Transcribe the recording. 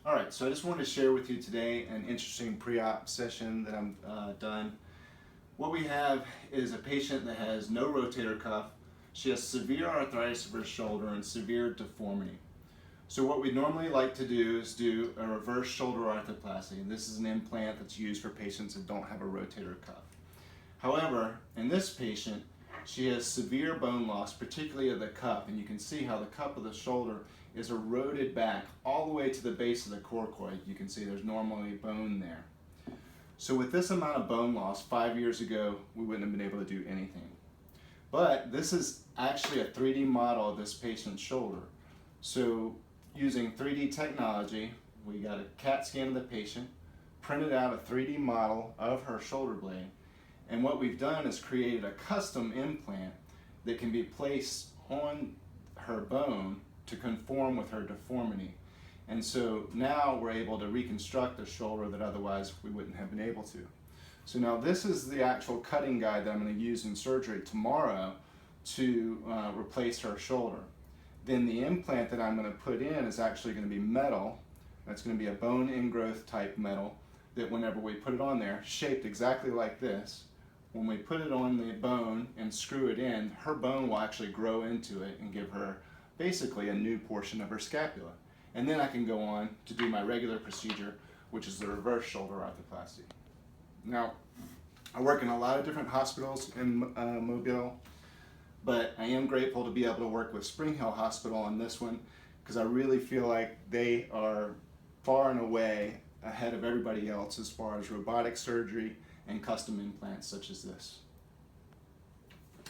Alright, so I just wanted to share with you today an interesting pre-op session that I'm done. What we have is a patient that has no rotator cuff. She has severe arthritis of her shoulder and severe deformity. So what we normally like to do is do a reverse shoulder arthroplasty, and this is an implant that's used for patients that don't have a rotator cuff. However, in this patient, she has severe bone loss, particularly of the cup, and you can see how the cup of the shoulder is eroded back all the way to the base of the coracoid. You can see there's normally bone there. So with this amount of bone loss, 5 years ago, we wouldn't have been able to do anything. But this is actually a 3D model of this patient's shoulder. So using 3D technology, we got a CAT scan of the patient, printed out a 3D model of her shoulder blade, and what we've done is created a custom implant that can be placed on her bone to conform with her deformity. And so now we're able to reconstruct a shoulder that otherwise we wouldn't have been able to. So now this is the actual cutting guide that I'm going to use in surgery tomorrow to replace her shoulder. Then the implant that I'm going to put in is actually going to be metal. That's going to be a bone ingrowth type metal that whenever we put it on there, shaped exactly like this, when we put it on the bone and screw it in, her bone will actually grow into it and give her basically a new portion of her scapula. And then I can go on to do my regular procedure, which is the reverse shoulder arthroplasty. Now, I work in a lot of different hospitals in Mobile, but I am grateful to be able to work with Spring Hill Hospital on this one because I really feel like they are far and away ahead of everybody else as far as robotic surgery and custom implants such as this.